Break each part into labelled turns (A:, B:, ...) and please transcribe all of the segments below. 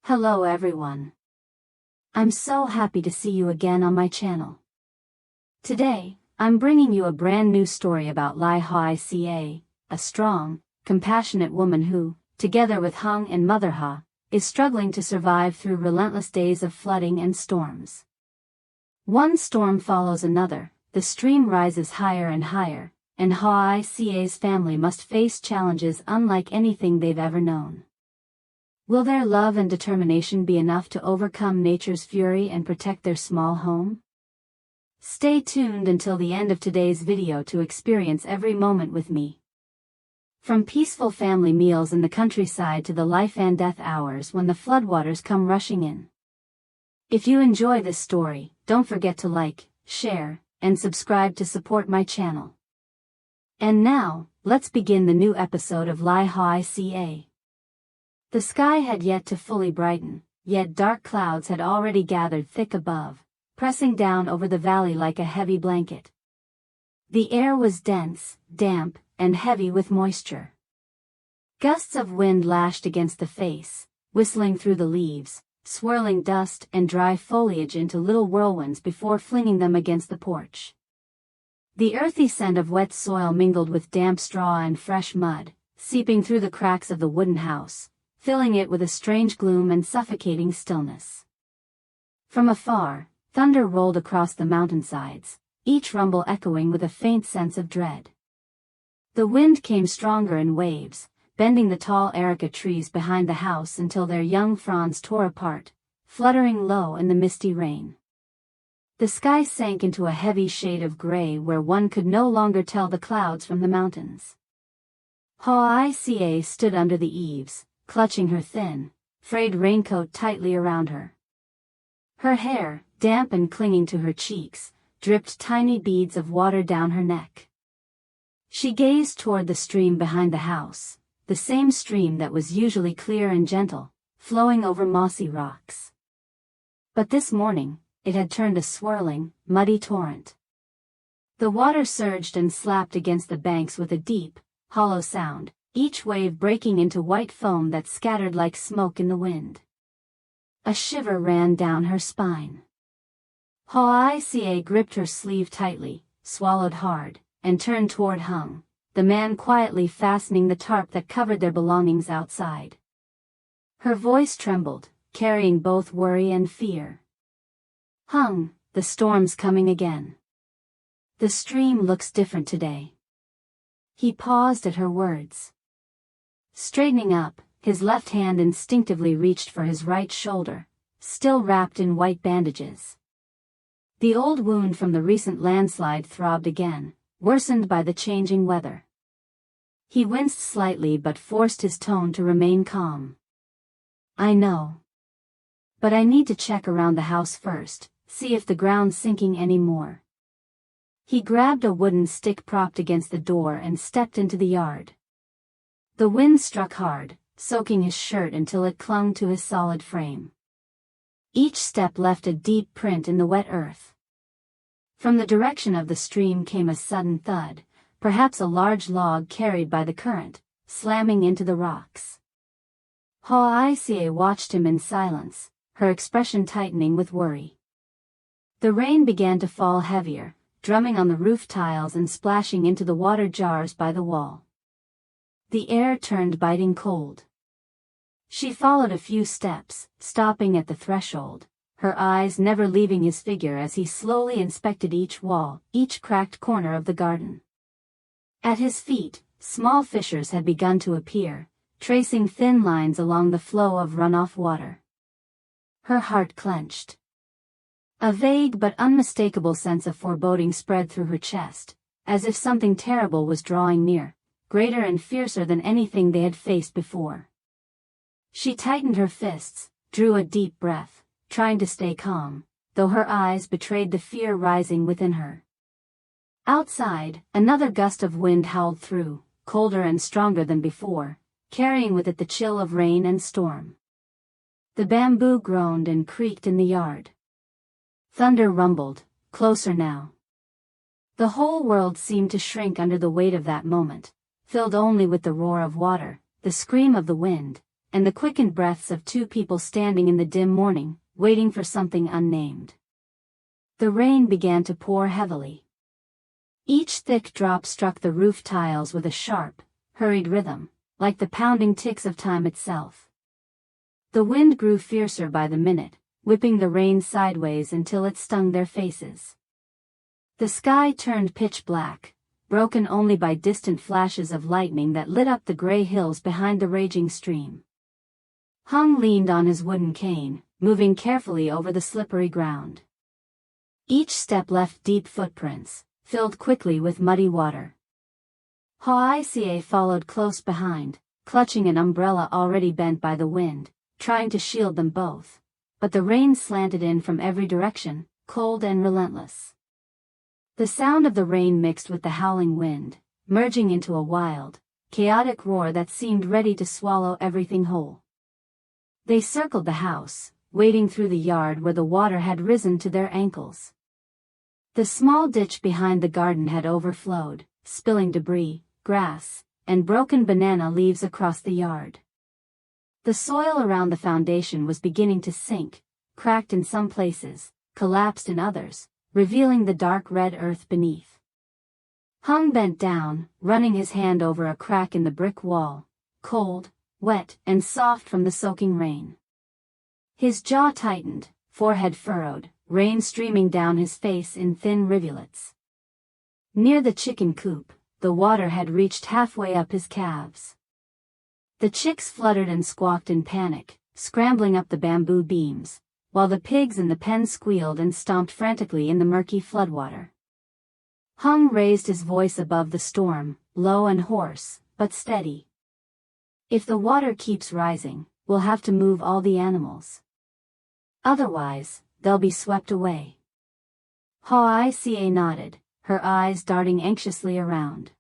A: Hello everyone. I'm so happy to see you again on my channel. Today, I'm bringing you a brand new story about Lythieuca, a strong, compassionate woman who, together with Hùng and Mother Ha, is struggling to survive through relentless days of flooding and storms. One storm follows another, the stream rises higher and higher, and Lythieuca's family must face challenges unlike anything they've ever known. Will their love and determination be enough to overcome nature's fury and protect their small home? Stay tuned until the end of today's video to experience every moment with me. From peaceful family meals in the countryside to the life and death hours when the floodwaters come rushing in. If you enjoy this story, don't forget to like, share, and subscribe to support my channel. And now, let's begin the new episode of Lythieuca. The sky had yet to fully brighten, yet dark clouds had already gathered thick above, pressing down over the valley like a heavy blanket. The air was dense, damp, and heavy with moisture. Gusts of wind lashed against the face, whistling through the leaves, swirling dust and dry foliage into little whirlwinds before flinging them against the porch. The earthy scent of wet soil mingled with damp straw and fresh mud, seeping through the cracks of the wooden house, filling it with a strange gloom and suffocating stillness. From afar, thunder rolled across the mountainsides, each rumble echoing with a faint sense of dread. The wind came stronger in waves, bending the tall areca trees behind the house until their young fronds tore apart, fluttering low in the misty rain. The sky sank into a heavy shade of gray where one could no longer tell the clouds from the mountains. Lythieuca stood under the eaves, clutching her thin, frayed raincoat tightly around her. Her hair, damp and clinging to her cheeks, dripped tiny beads of water down her neck. She gazed toward the stream behind the house, the same stream that was usually clear and gentle, flowing over mossy rocks. But this morning, it had turned a swirling, muddy torrent. The water surged and slapped against the banks with a deep, hollow sound, each wave breaking into white foam that scattered like smoke in the wind. A shiver ran down her spine. Lythieuca gripped her sleeve tightly, swallowed hard, and turned toward Hùng, the man quietly fastening the tarp that covered their belongings outside. Her voice trembled, carrying both worry and fear. "Hùng, the storm's coming again. The stream looks different today." He paused at her words. Straightening up, his left hand instinctively reached for his right shoulder, still wrapped in white bandages. The old wound from the recent landslide throbbed again, worsened by the changing weather. He winced slightly but forced his tone to remain calm. "I know. But I need to check around the house first, see if the ground's sinking any more." He grabbed a wooden stick propped against the door and stepped into the yard. The wind struck hard, soaking his shirt until it clung to his solid frame. Each step left a deep print in the wet earth. From the direction of the stream came a sudden thud, perhaps a large log carried by the current, slamming into the rocks. Lythieuca watched him in silence, her expression tightening with worry. The rain began to fall heavier, drumming on the roof tiles and splashing into the water jars by the wall. The air turned biting cold. She followed a few steps, stopping at the threshold, her eyes never leaving his figure as he slowly inspected each wall, each cracked corner of the garden. At his feet, small fissures had begun to appear, tracing thin lines along the flow of runoff water. Her heart clenched. A vague but unmistakable sense of foreboding spread through her chest, as if something terrible was drawing near, greater and fiercer than anything they had faced before. She tightened her fists, drew a deep breath, trying to stay calm, though her eyes betrayed the fear rising within her. Outside, another gust of wind howled through, colder and stronger than before, carrying with it the chill of rain and storm. The bamboo groaned and creaked in the yard. Thunder rumbled, closer now. The whole world seemed to shrink under the weight of that moment, filled only with the roar of water, the scream of the wind, and the quickened breaths of two people standing in the dim morning, waiting for something unnamed. The rain began to pour heavily. Each thick drop struck the roof tiles with a sharp, hurried rhythm, like the pounding ticks of time itself. The wind grew fiercer by the minute, whipping the rain sideways until it stung their faces. The sky turned pitch black, broken only by distant flashes of lightning that lit up the gray hills behind the raging stream. Hung leaned on his wooden cane, moving carefully over the slippery ground. Each step left deep footprints, filled quickly with muddy water. Hoài followed close behind, clutching an umbrella already bent by the wind, trying to shield them both, but the rain slanted in from every direction, cold and relentless. The sound of the rain mixed with the howling wind, merging into a wild, chaotic roar that seemed ready to swallow everything whole. They circled the house, wading through the yard where the water had risen to their ankles. The small ditch behind the garden had overflowed, spilling debris, grass, and broken banana leaves across the yard. The soil around the foundation was beginning to sink, cracked in some places, collapsed in others, revealing the dark red earth beneath. Hung bent down, running his hand over a crack in the brick wall, cold, wet, and soft from the soaking rain. His jaw tightened, forehead furrowed, rain streaming down his face in thin rivulets. Near the chicken coop, the water had reached halfway up his calves. The chicks fluttered and squawked in panic, scrambling up the bamboo beams, while the pigs in the pen squealed and stomped frantically in the murky floodwater. Hung raised his voice above the storm, low and hoarse, but steady. "If the water keeps rising, we'll have to move all the animals. Otherwise, they'll be swept away." Hoài nodded, her eyes darting anxiously around.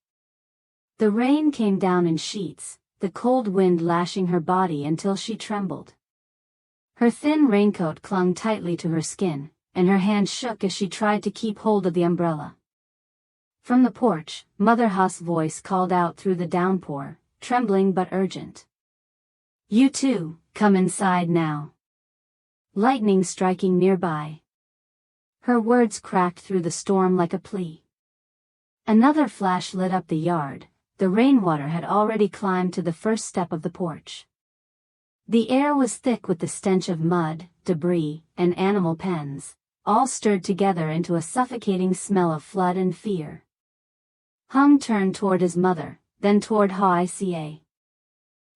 A: The rain came down in sheets, the cold wind lashing her body until she trembled. Her thin raincoat clung tightly to her skin, and her hand shook as she tried to keep hold of the umbrella. From the porch, Mother Huss's voice called out through the downpour, trembling but urgent. "You two, come inside now." Lightning striking nearby. Her words cracked through the storm like a plea. Another flash lit up the yard. The rainwater had already climbed to the first step of the porch. The air was thick with the stench of mud, debris, and animal pens, all stirred together into a suffocating smell of flood and fear. Hung turned toward his mother, then toward Hoài.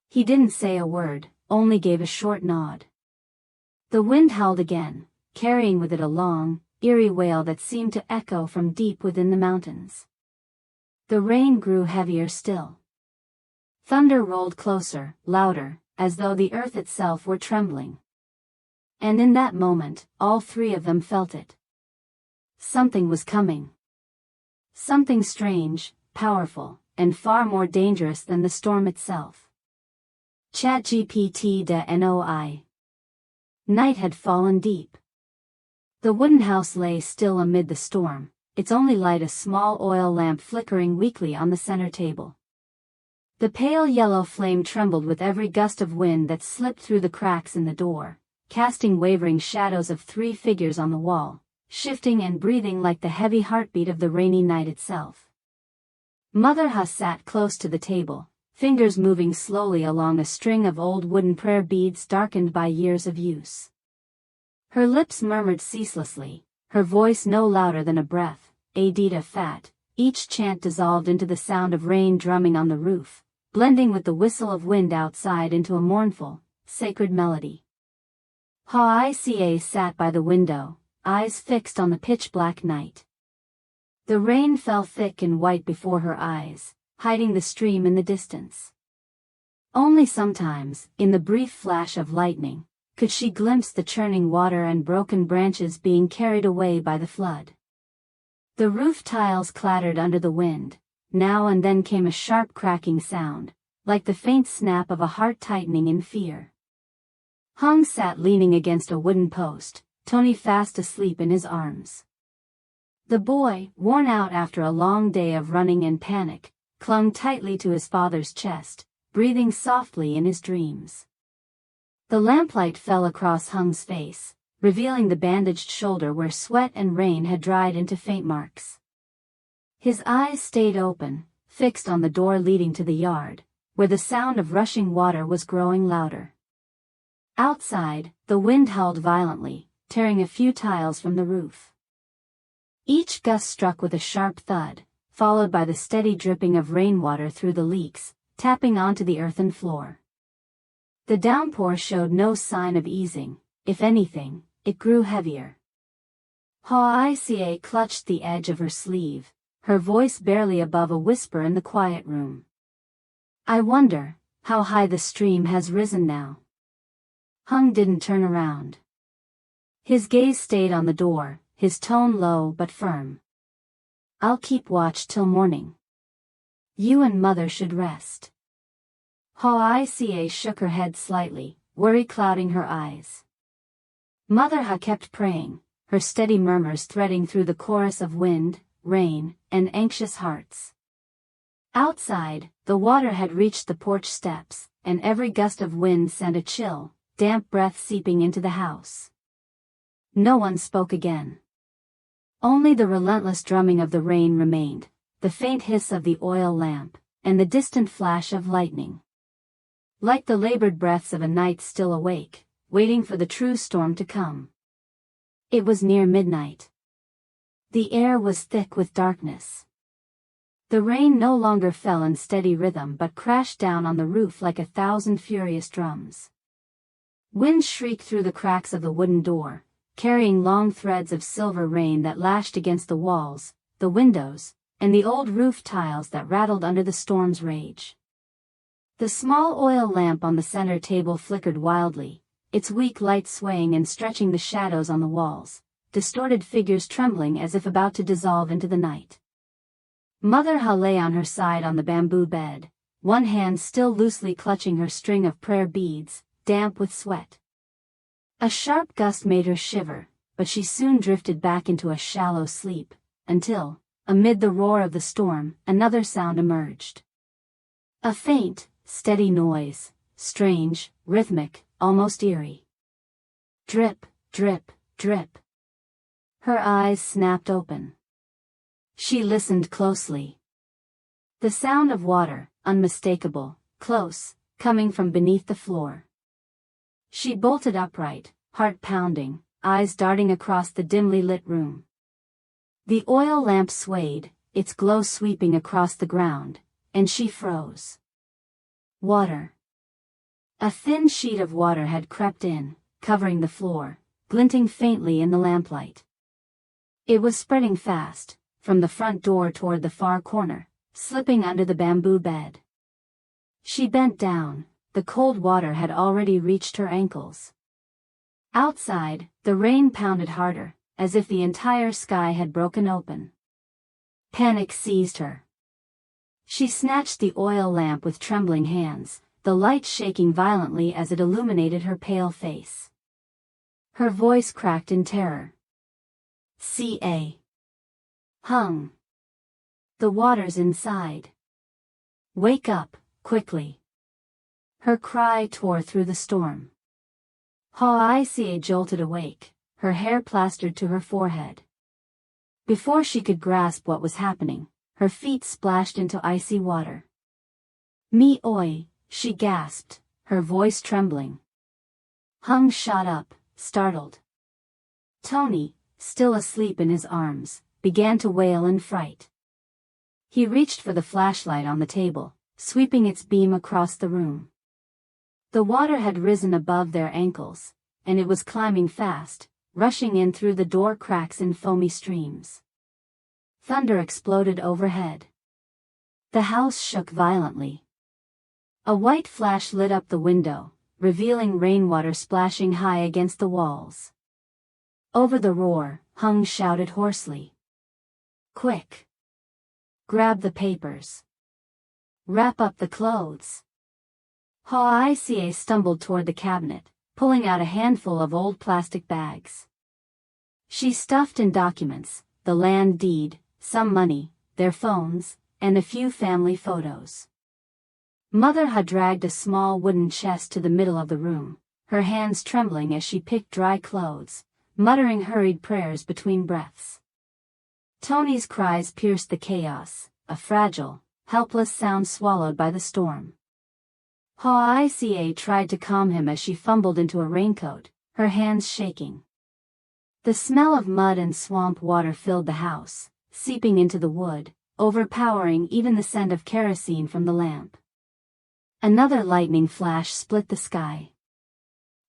A: He didn't say a word, only gave a short nod. The wind howled again, carrying with it a long, eerie wail that seemed to echo from deep within the mountains. The rain grew heavier still. Thunder rolled closer, louder, as though the earth itself were trembling. And in that moment, all three of them felt it. Something was coming. Something strange, powerful, and far more dangerous than the storm itself. ChatGPT de NOI. Night had fallen deep. The wooden house lay still amid the storm, its only light a small oil lamp flickering weakly on the center table. The pale yellow flame trembled with every gust of wind that slipped through the cracks in the door, casting wavering shadows of three figures on the wall, shifting and breathing like the heavy heartbeat of the rainy night itself. Mother Huss sat close to the table, fingers moving slowly along a string of old wooden prayer beads darkened by years of use. Her lips murmured ceaselessly, her voice no louder than a breath, Adita fat, each chant dissolved into the sound of rain drumming on the roof, blending with the whistle of wind outside into a mournful, sacred melody. Hoài sat by the window, eyes fixed on the pitch-black night. The rain fell thick and white before her eyes, hiding the stream in the distance. Only sometimes, in the brief flash of lightning, could she glimpse the churning water and broken branches being carried away by the flood. The roof tiles clattered under the wind. Now and then came a sharp cracking sound, like the faint snap of a heart tightening in fear. Hung sat leaning against a wooden post, Tony fast asleep in his arms. The boy, worn out after a long day of running and panic, clung tightly to his father's chest, breathing softly in his dreams. The lamplight fell across Hung's face, revealing the bandaged shoulder where sweat and rain had dried into faint marks. His eyes stayed open, fixed on the door leading to the yard, where the sound of rushing water was growing louder. Outside, the wind howled violently, tearing a few tiles from the roof. Each gust struck with a sharp thud, followed by the steady dripping of rainwater through the leaks, tapping onto the earthen floor. The downpour showed no sign of easing. If anything, it grew heavier. Hoài clutched the edge of her sleeve, her voice barely above a whisper in the quiet room. I wonder how high the stream has risen now. Hung didn't turn around. His gaze stayed on the door, his tone low but firm. I'll keep watch till morning. You and Mother should rest. Hoài shook her head slightly, worry clouding her eyes. Mother Ha kept praying, her steady murmurs threading through the chorus of wind, rain, and anxious hearts. Outside, the water had reached the porch steps, and every gust of wind sent a chill, damp breath seeping into the house. No one spoke again. Only the relentless drumming of the rain remained, the faint hiss of the oil lamp, and the distant flash of lightning. Like the labored breaths of a night still awake, waiting for the true storm to come. It was near midnight. The air was thick with darkness. The rain no longer fell in steady rhythm but crashed down on the roof like 1,000 furious drums. Wind shrieked through the cracks of the wooden door, carrying long threads of silver rain that lashed against the walls, the windows, and the old roof tiles that rattled under the storm's rage. The small oil lamp on the center table flickered wildly, its weak light swaying and stretching the shadows on the walls, distorted figures trembling as if about to dissolve into the night. Mother Ha lay on her side on the bamboo bed, one hand still loosely clutching her string of prayer beads, damp with sweat. A sharp gust made her shiver, but she soon drifted back into a shallow sleep, until, amid the roar of the storm, another sound emerged. A faint, steady noise, strange, rhythmic, almost eerie. Drip, drip, drip. Her eyes snapped open. She listened closely. The sound of water, unmistakable, close, coming from beneath the floor. She bolted upright, heart pounding, eyes darting across the dimly lit room. The oil lamp swayed, its glow sweeping across the ground, and she froze. Water. A thin sheet of water had crept in, covering the floor, glinting faintly in the lamplight. It was spreading fast, from the front door toward the far corner, slipping under the bamboo bed. She bent down, the cold water had already reached her ankles. Outside, the rain pounded harder, as if the entire sky had broken open. Panic seized her. She snatched the oil lamp with trembling hands, the light shaking violently as it illuminated her pale face. Her voice cracked in terror. "Ca. Hung. The water's inside. Wake up, quickly." Her cry tore through the storm. Hoài jolted awake, her hair plastered to her forehead. Before she could grasp what was happening, her feet splashed into icy water. "Me oi," she gasped, her voice trembling. Hung shot up, startled. Tony, still asleep in his arms, began to wail in fright. He reached for the flashlight on the table, sweeping its beam across the room. The water had risen above their ankles, and it was climbing fast, rushing in through the door cracks in foamy streams. Thunder exploded overhead. The house shook violently. A white flash lit up the window, revealing rainwater splashing high against the walls. Over the roar, Hung shouted hoarsely. "Quick! Grab the papers. Wrap up the clothes." Hoài stumbled toward the cabinet, pulling out a handful of old plastic bags. She stuffed in documents, the land deed, some money, their phones, and a few family photos. Mother had dragged a small wooden chest to the middle of the room, her hands trembling as she picked dry clothes, muttering hurried prayers between breaths. Tony's cries pierced the chaos, a fragile, helpless sound swallowed by the storm. Hoài tried to calm him as she fumbled into a raincoat, her hands shaking. The smell of mud and swamp water filled the house, seeping into the wood, overpowering even the scent of kerosene from the lamp. Another lightning flash split the sky.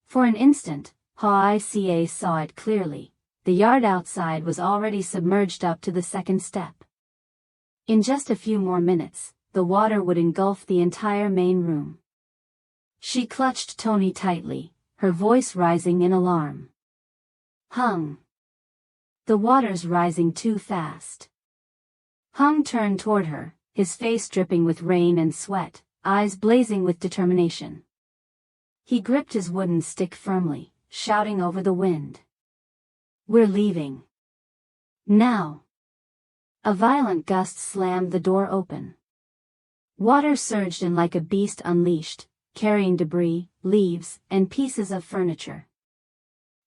A: For an instant, Hoài saw it clearly. The yard outside was already submerged up to the second step. In just a few more minutes, the water would engulf the entire main room. She clutched Tony tightly, her voice rising in alarm. Hung. The water's rising too fast. Hung turned toward her, his face dripping with rain and sweat, eyes blazing with determination. He gripped his wooden stick firmly, shouting over the wind. We're leaving. Now. A violent gust slammed the door open. Water surged in like a beast unleashed, carrying debris, leaves, and pieces of furniture.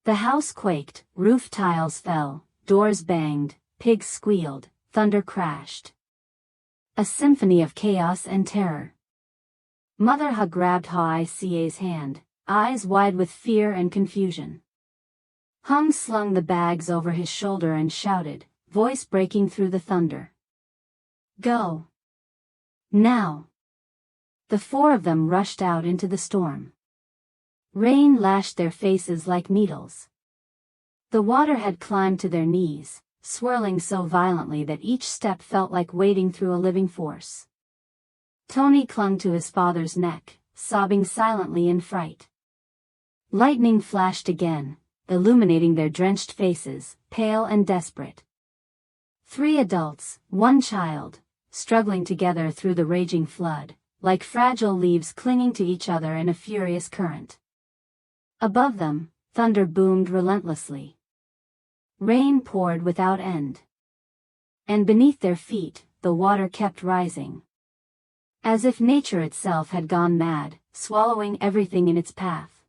A: The house quaked, roof tiles fell, doors banged, pigs squealed, thunder crashed. A symphony of chaos and terror. Mother Ha grabbed Hoài hand, eyes wide with fear and confusion. Hung slung the bags over his shoulder and shouted, voice breaking through the thunder. Go. Now. The four of them rushed out into the storm. Rain lashed their faces like needles. The water had climbed to their knees, swirling so violently that each step felt like wading through a living force. Tony clung to his father's neck, sobbing silently in fright. Lightning flashed again, illuminating their drenched faces, pale and desperate. 3 adults, 1 child, struggling together through the raging flood, like fragile leaves clinging to each other in a furious current. Above them, thunder boomed relentlessly. Rain poured without end. And beneath their feet, the water kept rising. As if nature itself had gone mad, swallowing everything in its path.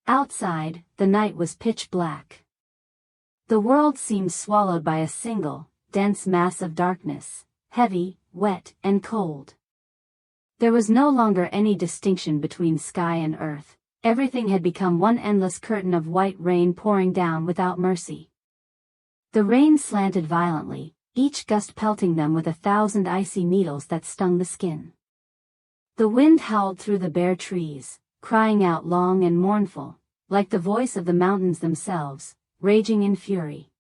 A: Outside, the night was pitch black. The world seemed swallowed by a single, dense mass of darkness, heavy, wet, and cold. There was no longer any distinction between sky and earth. Everything had become one endless curtain of white rain pouring down without mercy. The rain slanted violently, each gust pelting them with 1,000 icy needles that stung the skin. The wind howled through the bare trees, crying out long and mournful, like the voice of the mountains themselves, raging in fury.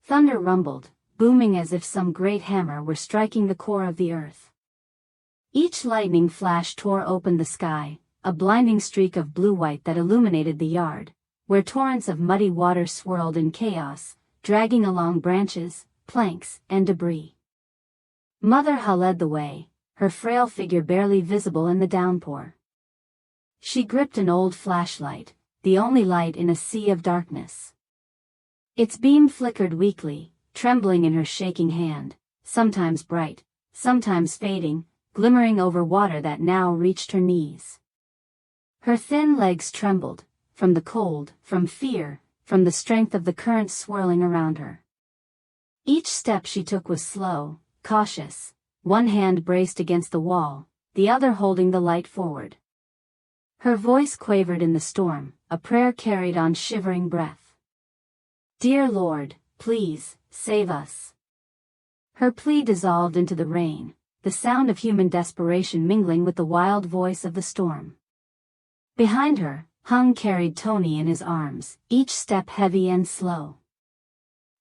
A: Thunder rumbled, booming as if some great hammer were striking the core of the earth. Each lightning flash tore open the sky, a blinding streak of blue-white that illuminated the yard, where torrents of muddy water swirled in chaos, dragging along branches, planks, and debris. Mother Ha led the way, her frail figure barely visible in the downpour. She gripped an old flashlight, the only light in a sea of darkness. Its beam flickered weakly, trembling in her shaking hand, sometimes bright, sometimes fading, glimmering over water that now reached her knees. Her thin legs trembled, from the cold, from fear, from the strength of the current swirling around her. Each step she took was slow, cautious, one hand braced against the wall, the other holding the light forward. Her voice quavered in the storm, a prayer carried on shivering breath. Dear Lord, please, save us. Her plea dissolved into the rain, the sound of human desperation mingling with the wild voice of the storm. Behind her, Hung carried Tony in his arms, each step heavy and slow.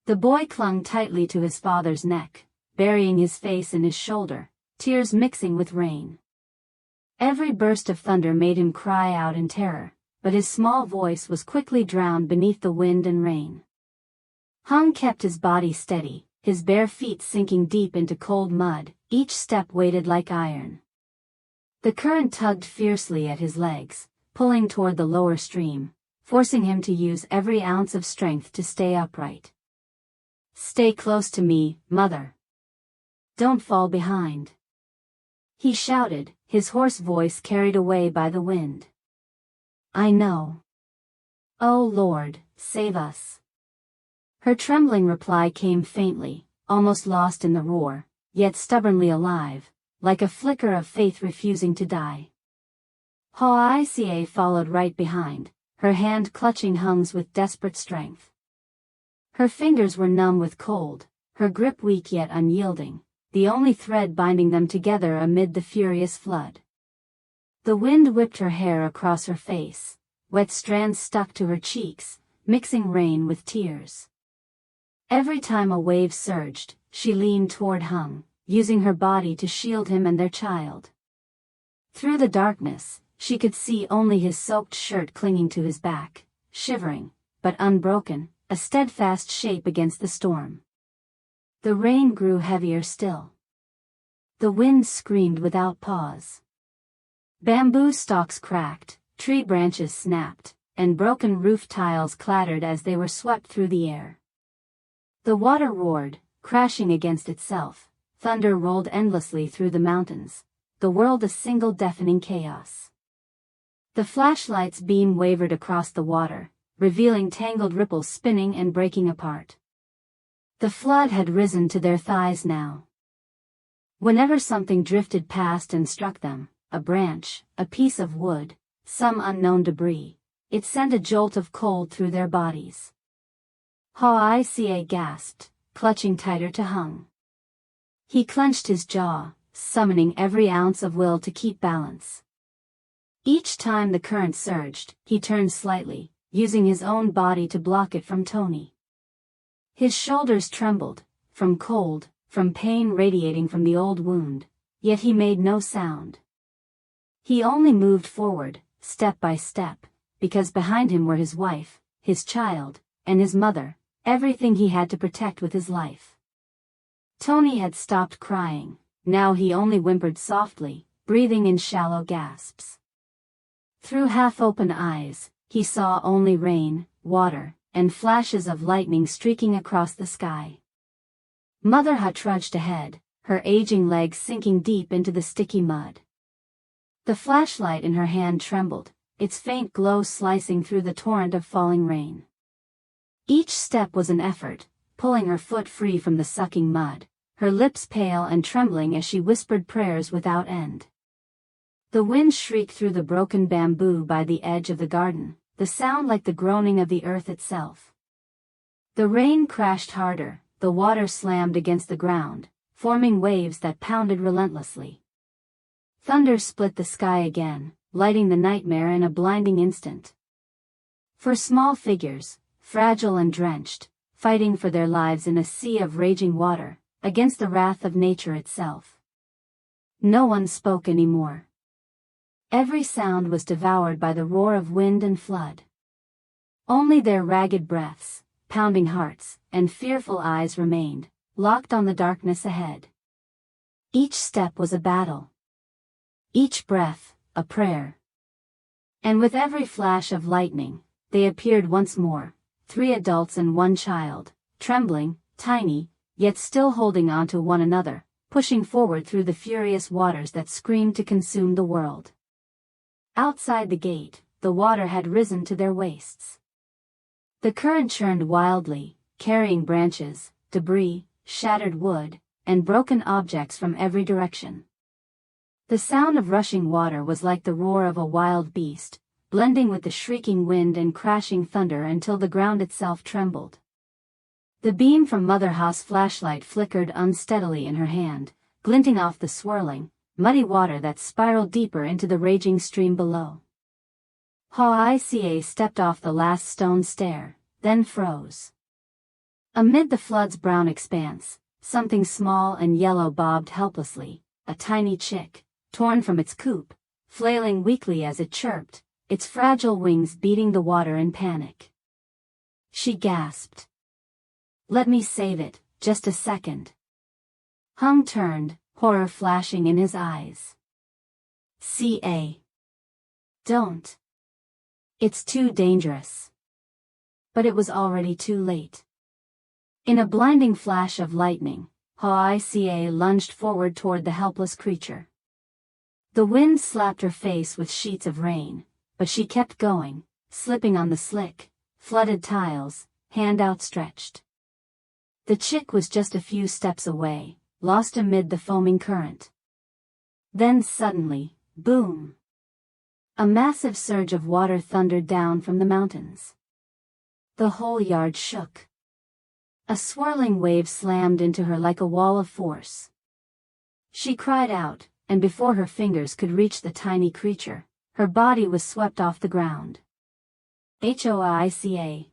A: The boy clung tightly to his father's neck, burying his face in his shoulder, tears mixing with rain. Every burst of thunder made him cry out in terror, but his small voice was quickly drowned beneath the wind and rain. Hung kept his body steady, his bare feet sinking deep into cold mud, each step weighted like iron. The current tugged fiercely at his legs, pulling toward the lower stream, forcing him to use every ounce of strength to stay upright. Stay close to me, Mother. Don't fall behind. He shouted, his hoarse voice carried away by the wind. I know. Oh Lord, save us. Her trembling reply came faintly, almost lost in the roar, yet stubbornly alive, like a flicker of faith refusing to die. Hoài followed right behind, her hand clutching Hung's with desperate strength. Her fingers were numb with cold, her grip weak yet unyielding, the only thread binding them together amid the furious flood. The wind whipped her hair across her face, wet strands stuck to her cheeks, mixing rain with tears. Every time a wave surged, she leaned toward Hung, using her body to shield him and their child. Through the darkness, she could see only his soaked shirt clinging to his back, shivering, but unbroken, a steadfast shape against the storm. The rain grew heavier still. The wind screamed without pause. Bamboo stalks cracked, tree branches snapped, and broken roof tiles clattered as they were swept through the air. The water roared, crashing against itself, thunder rolled endlessly through the mountains, the world a single deafening chaos. The flashlight's beam wavered across the water, revealing tangled ripples spinning and breaking apart. The flood had risen to their thighs now. Whenever something drifted past and struck them, a branch, a piece of wood, some unknown debris, it sent a jolt of cold through their bodies. Hoài gasped, clutching tighter to Hung. He clenched his jaw, summoning every ounce of will to keep balance. Each time the current surged, he turned slightly, using his own body to block it from Tony. His shoulders trembled, from cold, from pain radiating from the old wound, yet he made no sound. He only moved forward, step by step, because behind him were his wife, his child, and his mother, everything he had to protect with his life. Tony had stopped crying, now he only whimpered softly, breathing in shallow gasps. Through half-open eyes, he saw only rain, water, and flashes of lightning streaking across the sky. Mother trudged ahead, her aging legs sinking deep into the sticky mud. The flashlight in her hand trembled, its faint glow slicing through the torrent of falling rain. Each step was an effort, pulling her foot free from the sucking mud, her lips pale and trembling as she whispered prayers without end. The wind shrieked through the broken bamboo by the edge of the garden, the sound like the groaning of the earth itself. The rain crashed harder, the water slammed against the ground, forming waves that pounded relentlessly. Thunder split the sky again, lighting the nightmare in a blinding instant. For small figures, fragile and drenched, fighting for their lives in a sea of raging water, against the wrath of nature itself. No one spoke anymore. Every sound was devoured by the roar of wind and flood. Only their ragged breaths, pounding hearts, and fearful eyes remained, locked on the darkness ahead. Each step was a battle. Each breath, a prayer. And with every flash of lightning, they appeared once more, 3 adults and 1 child, trembling, tiny, yet still holding on to one another, pushing forward through the furious waters that screamed to consume the world. Outside the gate, the water had risen to their waists. The current churned wildly, carrying branches, debris, shattered wood, and broken objects from every direction. The sound of rushing water was like the roar of a wild beast, blending with the shrieking wind and crashing thunder until the ground itself trembled. The beam from Mother Ha's flashlight flickered unsteadily in her hand, glinting off the swirling, muddy water that spiraled deeper into the raging stream below. Hoài stepped off the last stone stair, then froze. Amid the flood's brown expanse, something small and yellow bobbed helplessly, a tiny chick, torn from its coop, flailing weakly as it chirped, its fragile wings beating the water in panic. She gasped. "Let me save it, just a second." Hung turned, horror flashing in his eyes. Don't. It's too dangerous." But it was already too late. In a blinding flash of lightning, Hoài lunged forward toward the helpless creature. The wind slapped her face with sheets of rain, but she kept going, slipping on the slick, flooded tiles, hand outstretched. The chick was just a few steps away, lost amid the foaming current. Then suddenly, boom! A massive surge of water thundered down from the mountains. The whole yard shook. A swirling wave slammed into her like a wall of force. She cried out, and before her fingers could reach the tiny creature, her body was swept off the ground. Hoica.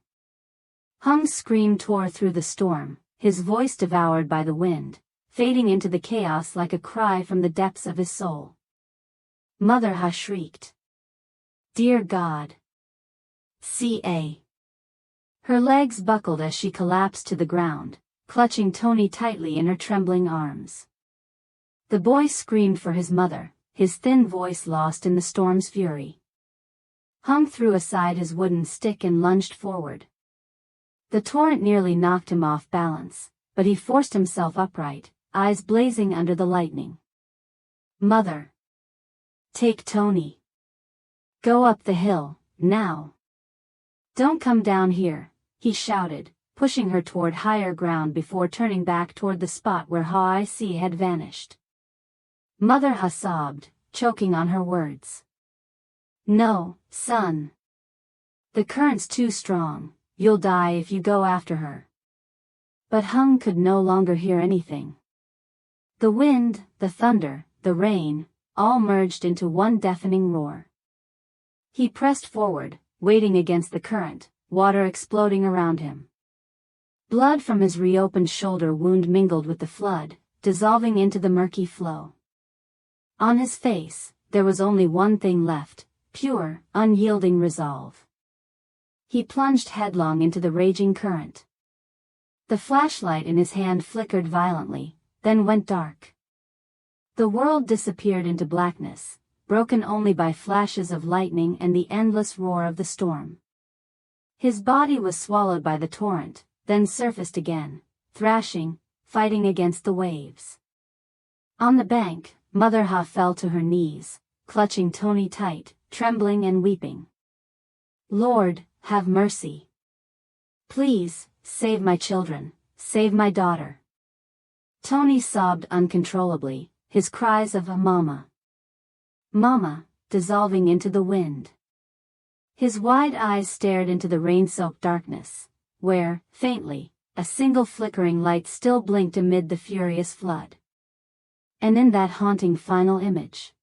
A: Hung's scream tore through the storm, his voice devoured by the wind, fading into the chaos like a cry from the depths of his soul. Mother Ha shrieked. Dear God! Ca. Her legs buckled as she collapsed to the ground, clutching Tony tightly in her trembling arms. The boy screamed for his mother, his thin voice lost in the storm's fury. Hung threw aside his wooden stick and lunged forward. The torrent nearly knocked him off balance, but he forced himself upright, eyes blazing under the lightning. Mother! Take Tony! Go up the hill, now! Don't come down here, he shouted, pushing her toward higher ground before turning back toward the spot where Hoica had vanished. Mother Ha sobbed, choking on her words. No, son. The current's too strong, you'll die if you go after her. But Hung could no longer hear anything. The wind, the thunder, the rain, all merged into one deafening roar. He pressed forward, wading against the current, water exploding around him. Blood from his reopened shoulder wound mingled with the flood, dissolving into the murky flow. On his face, there was only one thing left, pure, unyielding resolve. He plunged headlong into the raging current. The flashlight in his hand flickered violently, then went dark. The world disappeared into blackness, broken only by flashes of lightning and the endless roar of the storm. His body was swallowed by the torrent, then surfaced again, thrashing, fighting against the waves. On the bank, Mother Ha fell to her knees, clutching Tony tight, trembling and weeping. Lord, have mercy. Please, save my children, save my daughter. Tony sobbed uncontrollably, his cries of a mama. Mama, dissolving into the wind. His wide eyes stared into the rain-soaked darkness, where, faintly, a single flickering light still blinked amid the furious flood. And in that haunting final image,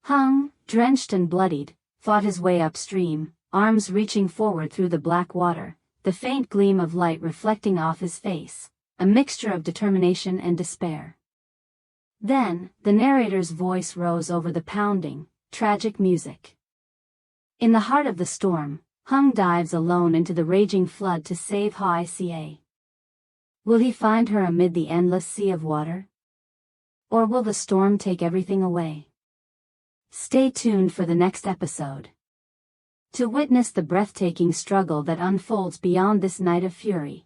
A: Hung, drenched and bloodied, fought his way upstream, arms reaching forward through the black water, the faint gleam of light reflecting off his face, a mixture of determination and despair. Then, the narrator's voice rose over the pounding, tragic music. In the heart of the storm, Hung dives alone into the raging flood to save Hoica. Will he find her amid the endless sea of water? Or will the storm take everything away? Stay tuned for the next episode to witness the breathtaking struggle that unfolds beyond this night of fury.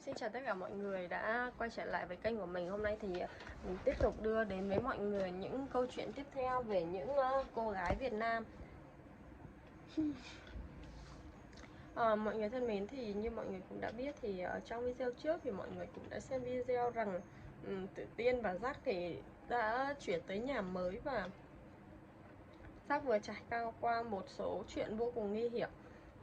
B: Xin chào tất cả mọi người đã quay trở lại với kênh của mình. Hôm nay thì mình tiếp tục đưa đến với mọi người những câu chuyện tiếp theo về những cô gái Việt Nam. Mọi người thân mến, thì như mọi người cũng đã biết thì ở trong video trước thì mọi người cũng đã xem video rằng Tử Tiên và Giác thì đã chuyển tới nhà mới, và Giác vừa trải qua một số chuyện vô cùng nguy hiểm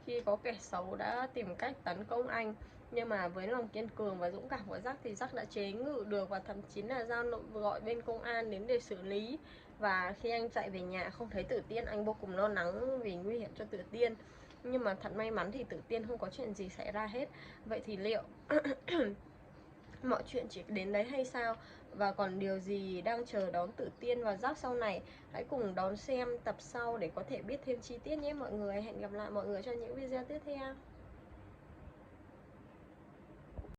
B: khi có kẻ xấu đã tìm cách tấn công anh. Nhưng mà với lòng kiên cường và dũng cảm của Giác thì Giác đã chế ngự được, và thậm chí là gọi bên công an đến để xử lý. Và khi anh chạy về nhà không thấy Tử Tiên, anh vô cùng lo lắng vì nguy hiểm cho Tử Tiên. Nhưng mà thật may mắn thì Tử Tiên không có chuyện gì xảy ra hết. Vậy thì liệu mọi chuyện chỉ đến đấy hay sao? Và còn điều gì đang chờ đón Tử Tiên và Giác sau này? Hãy cùng đón xem tập sau để có thể biết thêm chi tiết nhé mọi người. Hẹn gặp lại mọi người trong những video tiếp theo.